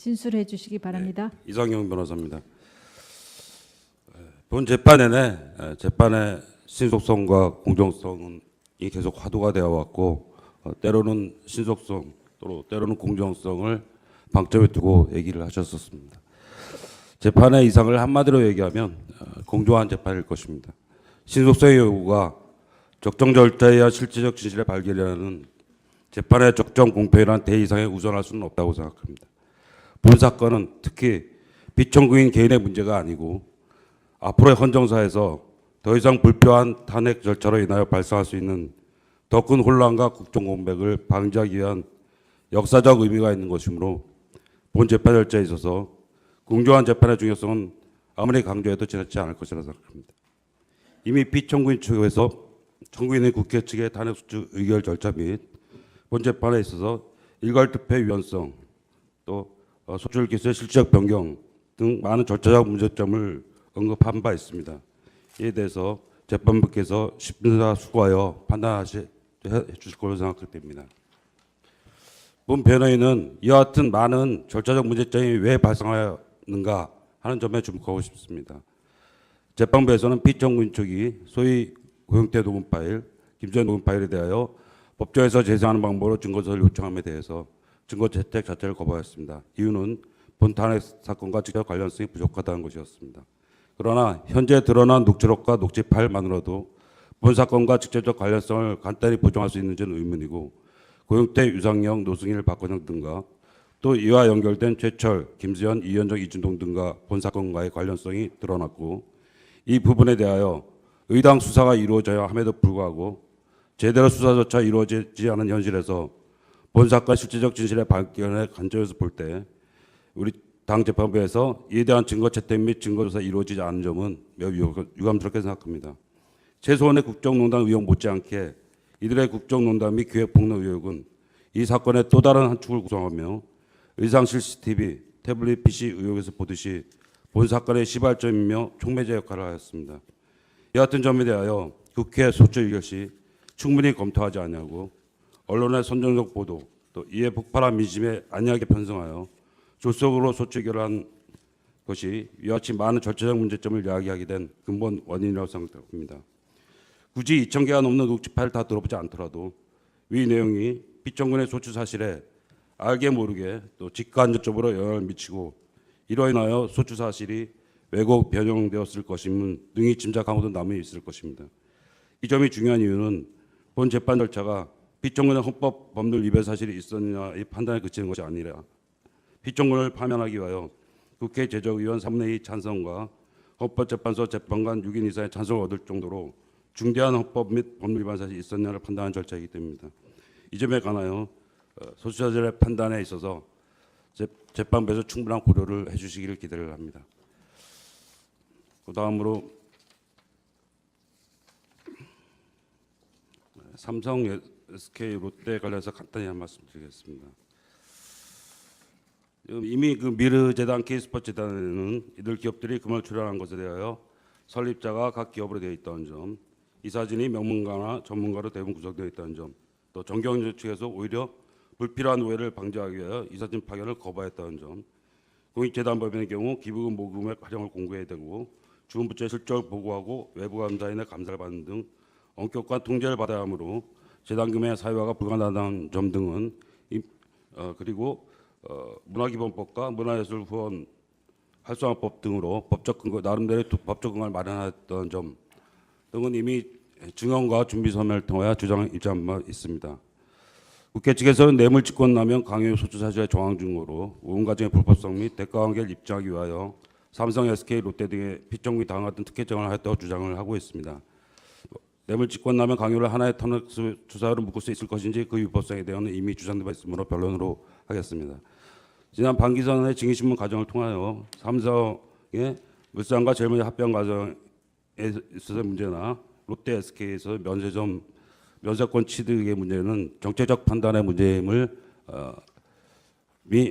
진술해 주시기 바랍니다. 네, 이상영 변호사입니다. 본 재판 내내 재판의 신속성과 공정성이 계속 화두가 되어 왔고 때로는 신속성 또 때로는 공정성을 방점에 두고 얘기를 하셨었습니다. 재판의 이상을 한마디로 얘기하면 공정한 재판일 것입니다. 신속성의 요구가 적정 절차에 의한 실질적 진실의 발견이라는 재판의 적정 공평이라는 대이상에 우선할 수는 없다고 생각합니다. 본 사건은 특히 피청구인 개인의 문제가 아니고 앞으로의 헌정사에서 더 이상 불필요한 탄핵 절차로 인하여 발생할 수 있는 더 큰 혼란과 국정공백을 방지하기 위한 역사적 의미가 있는 것이므로 본 재판 절차에 있어서 공정한 재판의 중요성은 아무리 강조해도 지나치지 않을 것이라 생각합니다. 이미 피청구인 측에서 청구인의 국회 측의 탄핵 수주 의결 절차 및 본 재판에 있어서 일괄투표 유연성 또 소출 기수의 실질적 변경 등 많은 절차적 문제점을 언급한 바 있습니다. 이에 대해서 재판부께서 심사숙고하여 판단해 주실 것으로 생각됩니다. 본 변호인은 이와 같은 많은 절차적 문제점이 왜 발생하였는가 하는 점에 주목하고 싶습니다. 재판부에서는 피청구인 측이 소위 고영태 녹음 파일, 김수현 녹음 파일에 대하여 법정에서 재생하는 방법으로 증거서를 요청함에 대해서 증거 채택 자체를 거부하였습니다. 이유는 본 탄핵 사건과 직접 관련성이 부족하다는 것이었습니다. 그러나 현재 드러난 녹취록과 녹취 파일만으로도 본 사건과 직접적 관련성을 간단히 보정할 수 있는지는 의문이고 고영태, 유상영, 노승일, 박건영 등과 또 이와 연결된 최철, 김수현, 이현정, 이준동 등과 본 사건과의 관련성이 드러났고 이 부분에 대하여 의당 수사가 이루어져야 함에도 불구하고 제대로 수사조차 이루어지지 않은 현실에서 본 사건 실질적 진실의 발견의 관점에서 볼 때 우리 당 재판부에서 이에 대한 증거 채택 및 증거조사 이루어지지 않은 점은 매우 유감스럽게 생각합니다. 최소한의 국정농단 의혹 못지않게 이들의 국정농단 및 기획폭력 의혹은 이 사건의 또 다른 한 축을 구성하며 의상 CCTV, 태블릿 PC 의혹에서 보듯이 본 사건의 시발점이며 촉매제 역할을 하였습니다. 이 같은 점에 대하여 국회 소추 의결 시 충분히 검토하지 않냐고 언론의 선정적 보도 또 이에 폭발한 민심에 안이하게 편성하여 졸속으로 소추 의결한 것이 이와 같이 많은 절차적 문제점을 야기하게 된 근본 원인이라고 생각합니다. 굳이 2,000개가 넘는 녹취 파일을 다 들어보지 않더라도 위 내용이 피청구인의 소추 사실에 알게 모르게 또 직간접적으로 영향을 미치고 이로 인하여 소추 사실이 왜곡 변형되었을 것임은 능히 짐작하고도 남이 있을 것입니다. 이 점이 중요한 이유는 본 재판 절차가 피청구인의 헌법 법률 위반 사실이 있었느냐의 판단에 그치는 것이 아니라 피청구인을 파면하기 위하여 국회 제적의원 3분의 2 찬성과 헌법재판소 재판관 6인 이상의 찬성을 얻을 정도로 중대한 헌법 및 법률 위반 사실이 있었냐를 판단하는 절차이기 때문입니다. 이 점에 관하여 소추자들의 판단에 있어서 재판부에서 충분한 고려를 해주시기를 기대를 합니다. 그 다음으로 삼성, SK, 롯데 관련해서 간단히 한 말씀 드리겠습니다. 이미 그 미르재단, K스포츠재단에는 이들 기업들이 금을 출연한 것에 대하여 설립자가 각 기업으로 되어 있다는 점, 이사진이 명문가나 전문가로 대부분 구성되어 있다는 점, 또 정경영 측에서 오히려 불필요한 오해를 방지하기 위하여 이사진 파견을 거부했다는 점, 공익재단법인의 경우 기부금 모금의 활용을 공고해야 되고 주금부처의 실적을 보고하고 외부 감사인의 감사를 받는 등 엄격한 통제를 받아야 하므로 재단금의 사유화가 불가능하다는 점 등은 그리고 문화기본법과 문화예술 후원 활성화법 등으로 법적 근거 나름대로의 법적 근거를 마련했던 점 등은 이미 증언과 준비 서면을 통하여 주장 입장한 바 있습니다. 국회 측에서는 뇌물직권남용 강요 소추 사실의 정황 증거로 온 과정의 불법성 및 대가관계를 입증하기 위하여 삼성, SK, 롯데 등의 피청구인이 당한 같은 특혜정을 하였다고 주장을 하고 있습니다. 뇌물직권남용 강요를 하나의 탄핵 수사로 묶을 수 있을 것인지 그 위법성에 대해서는 이미 주장된 바 있으므로 변론으로 하겠습니다. 지난 반기선의 증인신문 과정을 통하여 삼성의 물산과 제일모직 합병 과정에 있어서의 문제나 롯데, SK에서 면세권 취득의 문제는 정책적 판단의 문제임을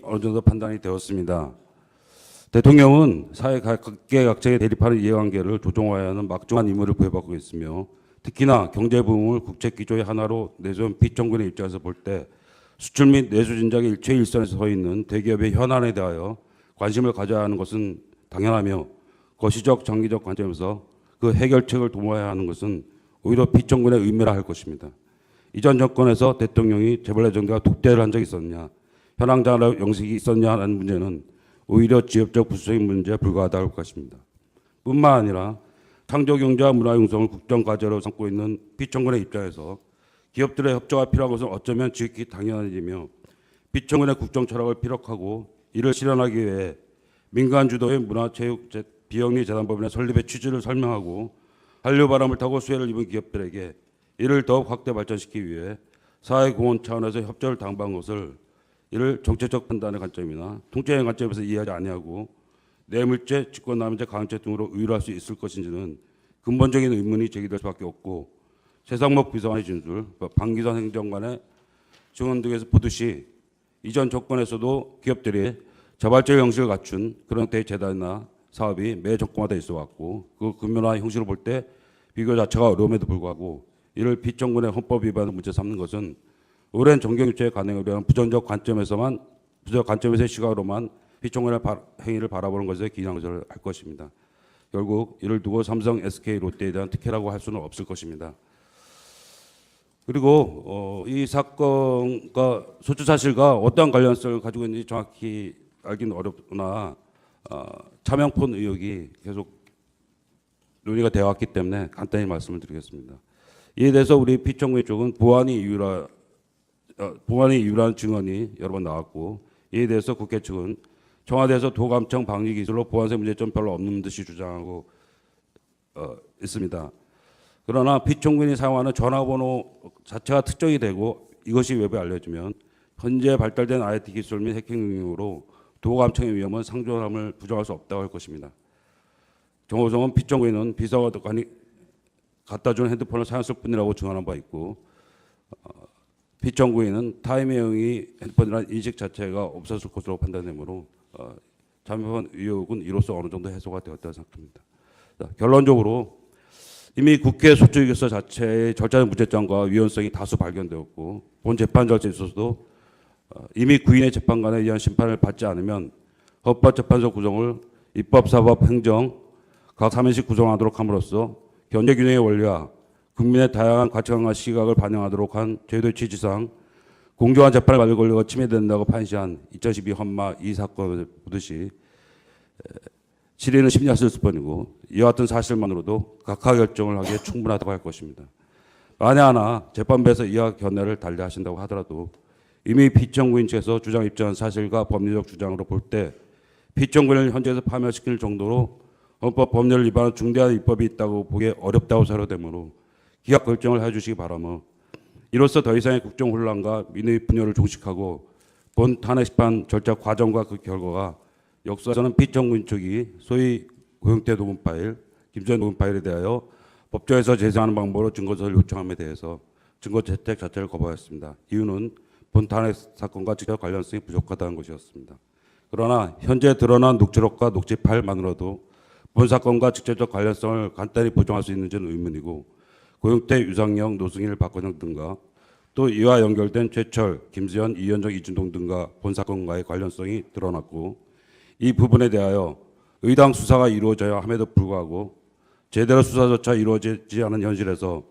어느 정도 판단이 되었습니다. 대통령은 사회 각계각층에 대립하는 이해관계를 조정해야 하는 막중한 임무를 부여받고 있으며 특히나 경제 부흥을 국책 기조의 하나로 내세운 피청구인의 입장에서 볼 때 수출 및 내수 진작의 최일선에서 서 있는 대기업의 현안에 대하여 관심을 가져야 하는 것은 당연하며 거시적 장기적 관점에서 그 해결책을 도모해야 하는 것은 오히려 피청군의 의무라 할 것입니다. 이전 정권에서 대통령이 재벌 정대가 독대를 한 적이 있었냐, 현황 자료 영식이 있었냐 하는 문제는 오히려 지역적 부수적인 문제에 불과하다고 할 것입니다. 뿐만 아니라 창조경제와 문화융성을 국정과제로 삼고 있는 피청군의 입장에서 기업들의 협조가 필요한 것은 어쩌면 지극히 당연한 일이며 피청군의 국정 철학을 피력하고 이를 실현하기 위해 민간 주도의 문화체육 비영리 재단법인의 설립의 취지를 설명하고 한류 바람을 타고 수혜를 입은 기업들에게 이를 더욱 확대 발전시키기 위해 사회공헌 차원에서 협조를 당부한 것을 이를 정책적 판단의 관점이나 통제의 관점에서 이해하지 아니하고 뇌물죄, 직권남용죄, 강제 등으로 의율할 수 있을 것인지는 근본적인 의문이 제기될 수밖에 없고 최상목 비서관의 진술, 방기선 행정관의 증언 등에서 보듯이 이전 정권에서도 기업들이 자발적 형식을 갖춘 그런 형태의 재단이나 사업이 매 정권마다 있어 왔고 그 규모나 형식을 볼 때 비교 자체가 어려움에도 불구하고 이를 피청군의 헌법 위반을 문제 삼는 것은 오랜 정경유착의 가능을 위한 부정적 관점에서의 시각으로만 피청군의 행위를 바라보는 것에 기량을 할 것입니다. 결국 이를 두고 삼성, SK, 롯데에 대한 특혜라고 할 수는 없을 것입니다. 그리고 이 사건과 소추 사실과 어떠한 관련성을 가지고 있는지 정확히 알기는 어렵으나 차명폰 의혹이 계속 논의가 되어 왔기 때문에 간단히 말씀을 드리겠습니다. 이에 대해서 우리 피청구의 쪽은 보안이 이유라는 증언이 여러 번 나왔고 이에 대해서 국회 측은 청와대에서 도감청 방위 기술로 보안세 문제점 별로 없는 듯이 주장하고 있습니다. 그러나 피청군이 사용하는 전화번호 자체가 특정이 되고 이것이 외부에 알려지면 현재 발달된 IT 기술 및 해킹 능력으로 도감청의 위험은 상존함을 부정할 수 없다고 할 것입니다. 정호성은 피청구인은 비서관이 갖다 준 핸드폰을 사용했을 뿐이라고 증언한 바 있고 피청구인은 타이밍이 핸드폰이라는 인식 자체가 없었을 것으로 판단되므로 자명한 의혹은 이로써 어느 정도 해소가 되었다고 생각합니다. 결론적으로 이미 국회 소추기소 자체의 절차적 문제점과 위헌성이 다수 발견되었고 본 재판 절차에 있어서도 이미 구인의 재판관에 의한 심판을 받지 않으면 헌법재판소 구성을 입법, 사법, 행정 각 사면식 구성하도록 함으로써 견제균형의 원리와 국민의 다양한 가치관과 시각을 반영하도록 한 제도의 취지상 공정한 재판을 받을 권리가 침해된다고 판시한 2012 헌마 이 사건을 보듯이 실의는 심리했을 뿐이고 이와 같은 사실만으로도 각하 결정을 하기에 충분하다고 할 것입니다. 만약 하나 재판부에서 이와 견해를 달리하신다고 하더라도 이미 피청구인 측에서 주장 입증한 사실과 법리적 주장으로 볼 때 피청구인을 현재에서 파면시킬 정도로 헌법 법률 위반한 중대한 위법이 있다고 보기 어렵다고 사료되므로 기각 결정을 해주시기 바라며 이로써 더 이상의 국정 혼란과 민의 분열을 종식하고 본 탄핵 심판 절차 과정과 그 결과가 역사에서는 피청구인 측이 소위 고영태 녹음 파일, 김수현 녹음 파일에 대하여 법정에서 제시하는 방법으로 증거서를 요청함에 대해서 증거 채택 자체를 거부하였습니다. 이유는 본 탄핵 사건과 직접 관련성이 부족하다는 것이었습니다. 그러나 현재 드러난 녹취록과 녹취 파일만으로도 본 사건과 직접적 관련성을 간단히 부정할 수 있는지는 의문이고 고영태, 유상영, 노승일, 박건영 등과 또 이와 연결된 최철, 김수현, 이현정, 이준동 등과 본 사건과의 관련성이 드러났고 이 부분에 대하여 의당 수사가 이루어져야 함에도 불구하고 제대로 수사조차 이루어지지 않은 현실에서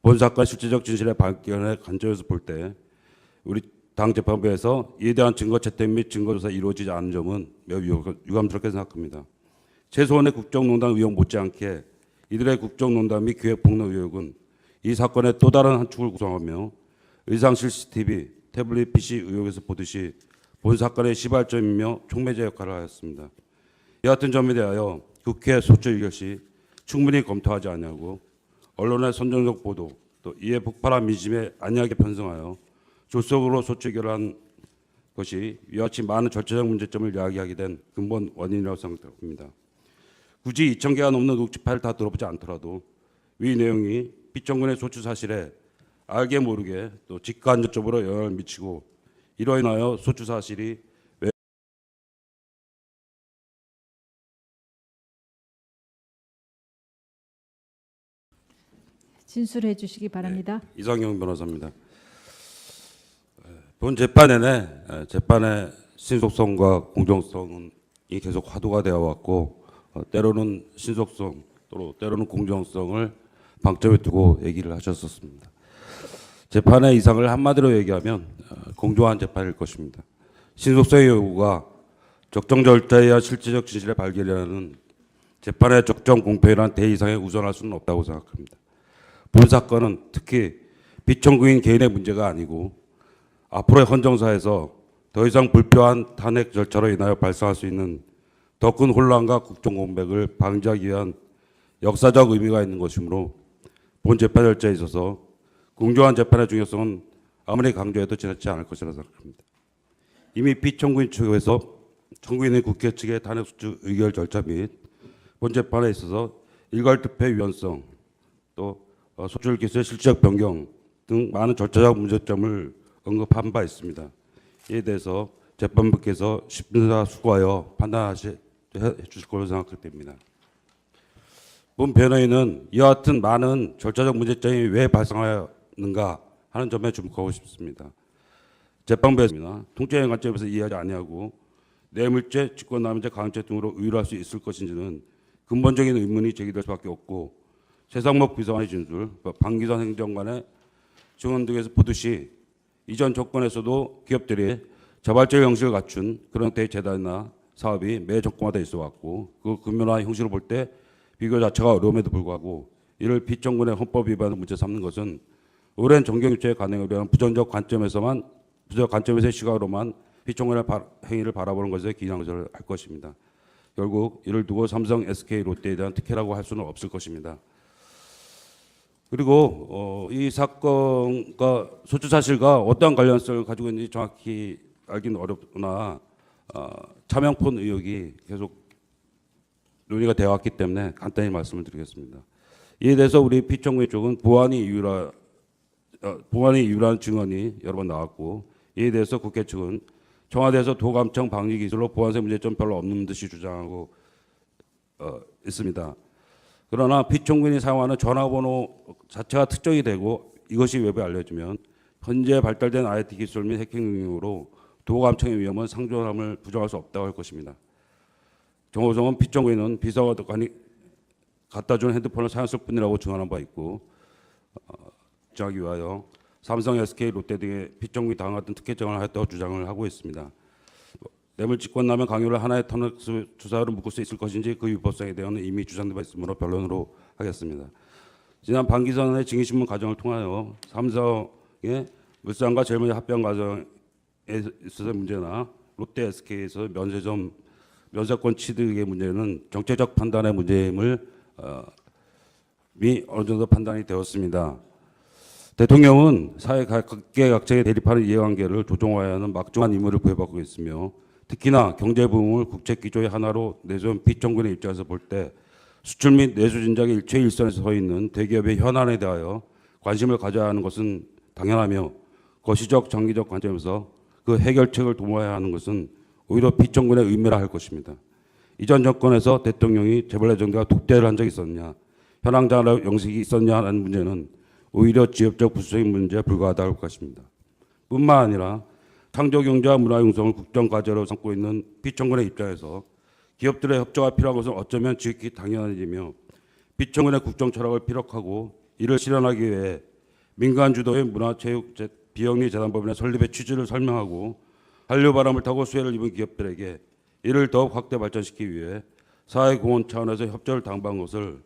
본 사건 실질적 진실의 발견의 관점에서 볼 때 우리 당 재판부에서 이에 대한 증거 채택 및 증거 조사 이루어지지 않은 점은 매우 유감스럽게 생각합니다. 최소한의 국정농단 의혹 못지않게 이들의 국정농단 및 기획폭로 의혹은 이 사건의 또 다른 한 축을 구성하며 의상실 CCTV, 태블릿 PC 의혹에서 보듯이 본 사건의 시발점이며 촉매제 역할을 하였습니다. 이 같은 점에 대하여 국회 소추 의결 시 충분히 검토하지 않냐고 언론의 선정적 보도 또 이에 폭발한 민심에 안이하게 편성하여 졸속으로 소추 의결한 것이 이와 같이 많은 절차적 문제점을 야기하게 된 근본 원인이라고 생각합니다. 굳이 2,000개가 넘는 녹취 파일을 다 들어보지 않더라도 위 내용이 피청군의 소추 사실에 알게 모르게 또 직간접적으로 영향을 미치고 이로 인하여 소추 사실이 진술해 주시기 바랍니다. 이상영 변호사입니다. 본 재판 내내 재판의 신속성과 공정성이 계속 화두가 되어 왔고 때로는 신속성 또 때로는 공정성을 방점에 두고 얘기를 하셨었습니다. 재판의 이상을 한마디로 얘기하면 공정한 재판일 것입니다. 신속성의 요구가 적정 절차에 의한 실질적 진실의 발견이라는 재판의 적정 공평이라는 대이상에 우선할 수는 없다고 생각합니다. 본 사건은 특히 피청구인 개인의 문제가 아니고 앞으로의 헌정사에서 더 이상 불필요한 탄핵 절차로 인하여 발생할 수 있는 더 큰 혼란과 국정공백을 방지하기 위한 역사적 의미가 있는 것이므로 본 재판 절차에 있어서 공정한 재판의 중요성은 아무리 강조해도 지나치지 않을 것이라 생각합니다. 이미 피청구인 측에서 청구인의 국회 측의 탄핵소추 의결 절차 및 본 재판에 있어서 일괄투표의 유연성 또 소출 기수의 실질적 변경 등 많은 절차적 문제점을 언급한 바 있습니다. 이에 대해서 재판부께서 심사숙고하여 판단해 주실 것으로 생각됩니다. 본 변호인은 이와 같은 많은 절차적 문제점이 왜 발생하였는가 하는 점에 주목하고 싶습니다. 재판부에서 통째적인 관점에서 이해하지 아니하고 뇌물죄, 직권남용죄, 강요죄 등으로 의율할 수 있을 것인지는 근본적인 의문이 제기될 수밖에 없고 최상목 비서관의 진술, 방기선 행정관의 증언 등에서 보듯이 이전 정권에서도 기업들이 자발적 형식을 갖춘 그런 형태의 재단이나 사업이 매 정권마다 있어 왔고 그 규모나 형식을 볼 때 비교 자체가 어려움에도 불구하고 이를 피청구인의 헌법 위반을 문제 삼는 것은 오랜 정경유착의 가능을 위한 부정적 관점에서의 시각으로만 피청구인의 행위를 바라보는 것에 기량을 할 것입니다. 결국 이를 두고 삼성, SK, 롯데에 대한 특혜라고 할 수는 없을 것입니다. 그리고 이 사건과 소추 사실과 어떠한 관련성을 가지고 있는지 정확히 알기는 어렵으나 차명폰 의혹이 계속 논의가 되어 왔기 때문에 간단히 말씀을 드리겠습니다. 이에 대해서 우리 피청구인 쪽은 보안이 이유라는 증언이 여러 번 나왔고 이에 대해서 국회 측은 청와대에서 도감청 방위 기술로 보안성 문제점 별로 없는 듯이 주장하고 있습니다. 그러나 피청구인이 사용하는 전화번호 자체가 특정이 되고 이것이 외부에 알려지면 현재 발달된 IT 기술 및 해킹 능력으로 도감청의 위험은 상존함을 부정할 수 없다고 할 것입니다. 정호성은 피청구인은 비서관이 갖다 준 핸드폰을 사용했을 뿐이라고 증언한 바 있고 주장하기 위하여 삼성, SK, 롯데 등의 피청구인이 당한 특혜정을 하였다고 주장을 하고 있습니다. 뇌물직권남용 강요를 하나의 탄핵 수사로 묶을 수 있을 것인지 그 위법성에 대해서는 이미 주장되어 있으므로 변론으로 하겠습니다. 지난 방기선의 증인신문 과정을 통하여 삼성의 물산과 제일 먼저 합병 과정에 있어서 문제나 롯데, SK에서 면세권 취득의 문제는 정책적 판단의 문제임을 어느 정도 판단이 되었습니다. 대통령은 사회 각계각층의 대립하는 이해관계를 조정해야 하는 막중한 임무를 부여받고 있으며 특히나 경제 부흥을 국책 기조의 하나로 내세운 피청구인의 입장에서 볼 때 수출 및 내수 진작의 일체일선에 서 있는 대기업의 현안에 대하여 관심을 가져야 하는 것은 당연하며 거시적 장기적 관점에서 그 해결책을 도모해야 하는 것은 오히려 피청구인의 의무라 할 것입니다. 이전 정권에서 대통령이 재벌 정계가 독대를 한 적이 있었냐, 현황자료 영식이 있었냐 하는 문제는 오히려 지역적 부수적인 문제에 불과하다고 할 것입니다. 뿐만 아니라 창조경제와 문화융성을 국정과제로 삼고 있는 피청구인의 입장에서 기업들의 협조가 필요한 것은 어쩌면 지극히 당연한 일이며 피청구인의 국정철학을 피력하고 이를 실현하기 위해 민간 주도의 문화체육 비영리 재단법인의 설립의 취지를 설명하고 한류 바람을 타고 수혜를 입은 기업들에게 이를 더욱 확대 발전시키기 위해 사회공헌 차원에서 협조를 당부한 것을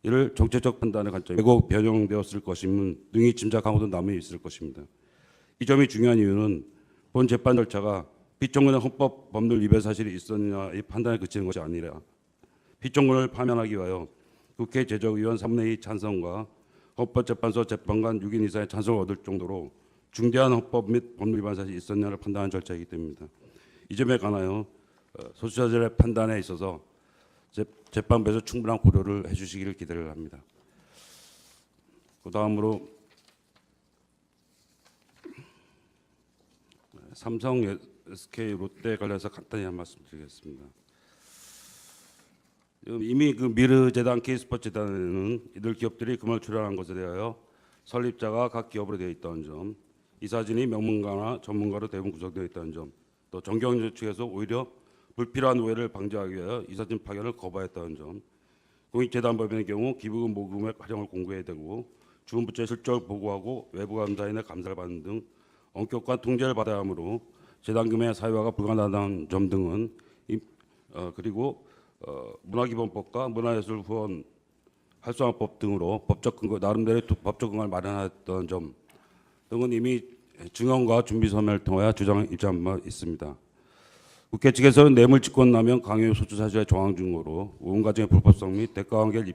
이를 정책적 판단의 관점에 왜곡 변형되었을 것임은 능히 짐작하고도 남이 있을 것입니다. 이 점이 중요한 이유는 본 재판 절차가 피청구인의 헌법 법률 위반 사실이 있었느냐의 판단에 그치는 것이 아니라 피청구인을 파면하기 위하여 국회 제적의원 3분의 2 찬성과 헌법재판소 재판관 6인 이상의 찬성을 얻을 정도로 중대한 헌법 및 법률 위반 사실이 있었냐를 판단하는 절차이기 때문입니다. 이 점에 관하여 소추자들의 판단에 있어서 재판부에서 충분한 고려를 해주시기를 기대를 합니다. 그 다음으로 삼성, SK, 롯데 관련해서 간단히 한 말씀 드리겠습니다. 이미 그 미르재단, K스포츠재단에는 이들 기업들이 금을 출연한 것에 대하여 설립자가 각 기업으로 되어 있던 점, 이사진이 명문가나 전문가로 대부분 구성되어 있다는 점, 또 정경련 측에서 오히려 불필요한 오해를 방지하기 위하여 이사진 파견을 거부했다는 점, 공익재단법인의 경우 기부금 모금의 과정을 공개해야 되고 주문부처의 실적을 보고하고 외부 감사인의 감사를 받는 등 엄격한 통제를 받아야 하므로 재단금의 사유화가 불가능하다는 점 등은 그리고 문화기본법과 문화예술 후원 활성화법 등으로 법적 근거 나름대로의 법적 근거를 마련했던 점 등은 이미 증언과 준비 서면을 통하여 주장 입장한 바 있습니다. 국회 측에서는 뇌물직권남용 강요 소추 사실의 정황 증거로 온 과정의 불법성 및 대가관계를